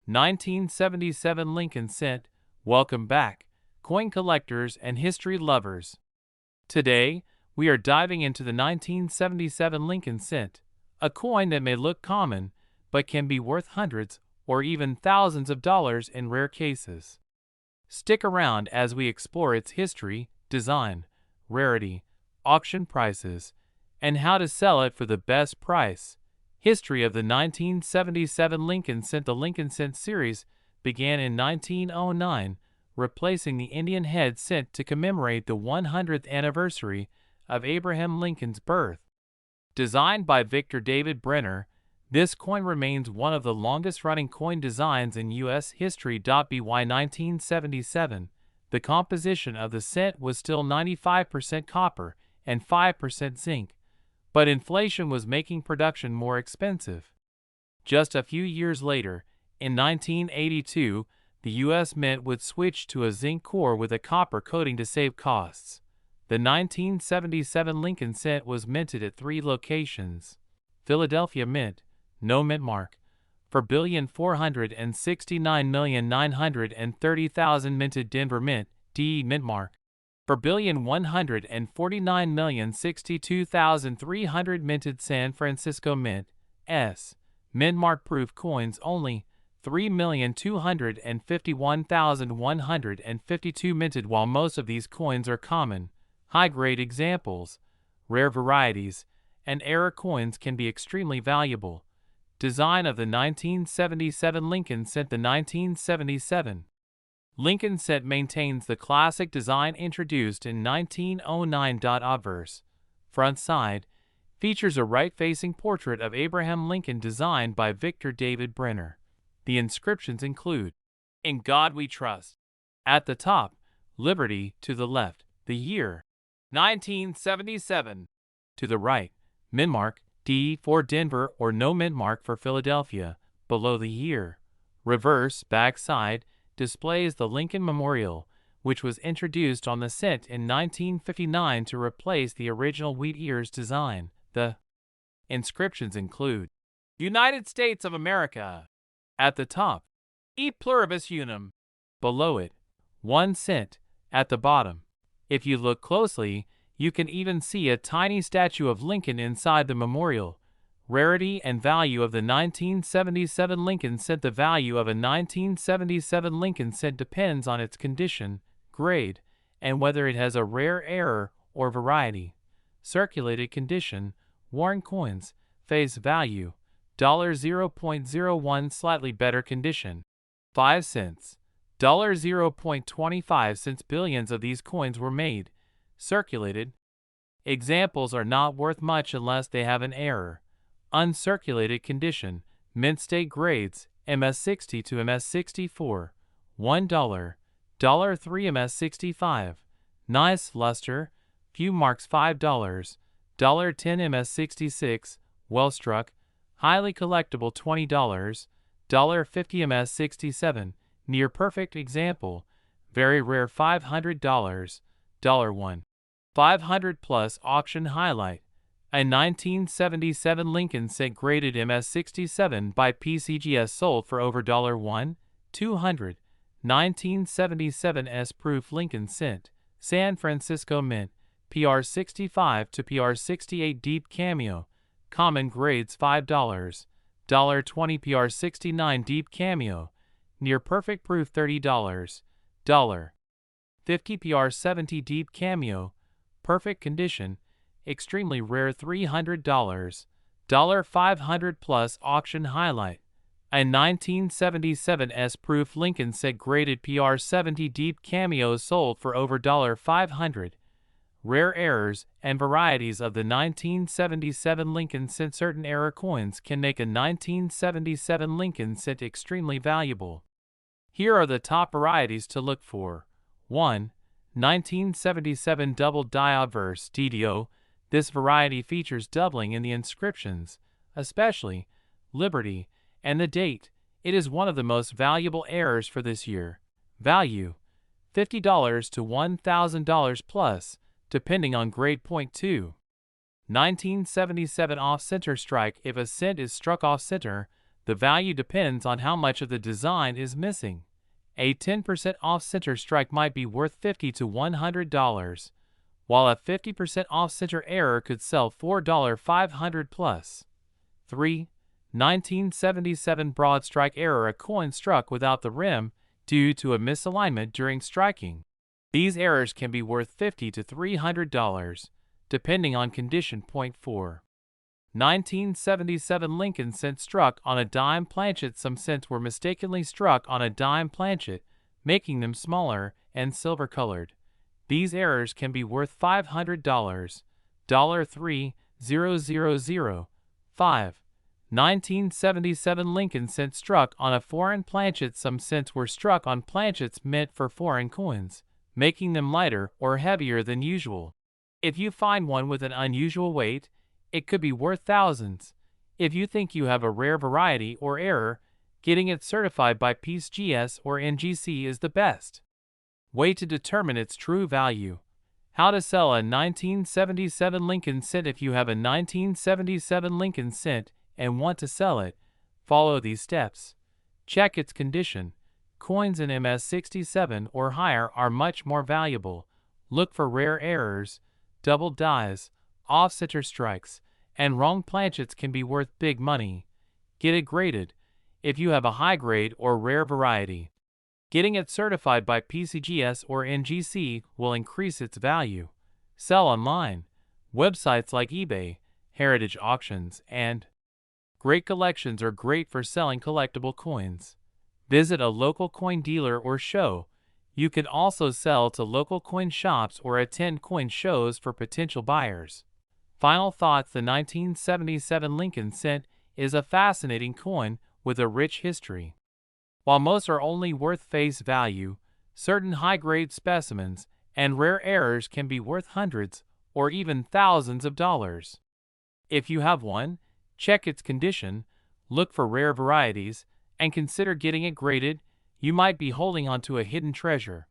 1977 Lincoln Cent. Welcome back, coin collectors and history lovers. Today, we are diving into the 1977 Lincoln Cent, a coin that may look common, but can be worth hundreds or even thousands of dollars in rare cases. Stick around as we explore its history, design, rarity, auction prices, and how to sell it for the best price. History of the 1977 Lincoln Cent. The Lincoln Cent series began in 1909, replacing the Indian head cent to commemorate the 100th anniversary of Abraham Lincoln's birth. Designed by Victor David Brenner, this coin remains one of the longest-running coin designs in U.S. history. By 1977, the composition of the cent was still 95% copper and 5% zinc, but inflation was making production more expensive. Just a few years later, in 1982, the U.S. Mint would switch to a zinc core with a copper coating to save costs. The 1977 Lincoln Cent was minted at 3 locations: Philadelphia Mint, no mint mark, for $1,469,930,000. Minted Denver Mint, DE mint mark, for $1,149,062,300. Minted San Francisco Mint, S, mint mark proof coins only, $3,251,152. Minted. While most of these coins are common, high-grade examples, rare varieties, and error coins can be extremely valuable. Design of the 1977 Lincoln Cent. The 1977 Lincoln Cent maintains the classic design introduced in 1909. Obverse, front side, features a right-facing portrait of Abraham Lincoln designed by Victor David Brenner. The inscriptions include, "In God We Trust." At the top, Liberty; to the left, the year, 1977. To the right, mint mark, D for Denver or no mint mark for Philadelphia, below the year. Reverse, back side, displays the Lincoln Memorial, which was introduced on the cent in 1959 to replace the original wheat ears design. The inscriptions include, "United States of America." At the top, "E pluribus unum." Below it, 1 cent. At the bottom, if you look closely, you can even see a tiny statue of Lincoln inside the memorial. Rarity and value of the 1977 Lincoln Cent. The value of a 1977 Lincoln Cent depends on its condition, grade, and whether it has a rare error or variety. Circulated condition, worn coins, face value, $0.01. Slightly better condition, 5 cents, $0.25. Since billions of these coins were made. Circulated examples are not worth much unless they have an error. Uncirculated condition, mint state grades, MS60 to MS64, $1, $3 MS65, nice luster, few marks $5, $10 MS66, well struck, highly collectible $20, $50 MS67, near perfect example, very rare $500, $1, 500 plus. Auction highlight, a 1977 Lincoln Cent graded MS67 by PCGS sold for over $1, 200. 1977 S-proof Lincoln Cent, San Francisco Mint, PR65 to PR68 deep cameo, common grades $5, $20. PR69 deep cameo, near perfect proof $30, $50. PR70 deep cameo, perfect condition, extremely rare $300, 500 plus. Auction highlight, a 1977 S-proof Lincoln Cent graded PR70 deep cameo sold for over $500. Rare errors and varieties of the 1977 Lincoln Cent. Certain error coins can make a 1977 Lincoln Cent extremely valuable. Here are the top varieties to look for. 1. 1977 Double Die Obverse DDO. This variety features doubling in the inscriptions, especially Liberty, and the date. It is one of the most valuable errors for this year. Value, $50 to $1,000 plus, depending on grade. 2. 1977 Off-Center Strike. If a cent is struck off-center, The value depends on how much of the design is missing. A 10% off-center strike might be worth $50 to $100, while a 50% off-center error could sell for $500 plus. 3. 1977 broad strike error. A coin struck without the rim due to a misalignment during striking. These errors can be worth $50 to $300, depending on condition. Point 4. 1977 Lincoln cent struck on a dime planchet. Some cents were mistakenly struck on a dime planchet, making them smaller and silver-colored. These errors can be worth $500. $3,000. 5. 1977 Lincoln cent struck on a foreign planchet. Some cents were struck on planchets meant for foreign coins, making them lighter or heavier than usual. If you find one with an unusual weight, it could be worth thousands. If you think you have a rare variety or error, getting it certified by PCGS or NGC is the best way to determine its true value. How to sell a 1977 Lincoln cent. If you have a 1977 Lincoln cent and want to sell it, follow these steps. Check its condition. Coins in MS67 or higher are much more valuable. Look for rare errors, double dies, off-center strikes, and wrong planchets can be worth big money. Get it graded if you have a high grade or rare variety. Getting it certified by PCGS or NGC will increase its value. Sell online. Websites like eBay, Heritage Auctions, and Great Collections are great for selling collectible coins. Visit a local coin dealer or show. You can also sell to local coin shops or attend coin shows for potential buyers. Final thoughts. The 1977 Lincoln cent is a fascinating coin with a rich history. While most are only worth face value, certain high-grade specimens and rare errors can be worth hundreds or even thousands of dollars. If you have one, check its condition, look for rare varieties, and consider getting it graded. You might be holding onto a hidden treasure.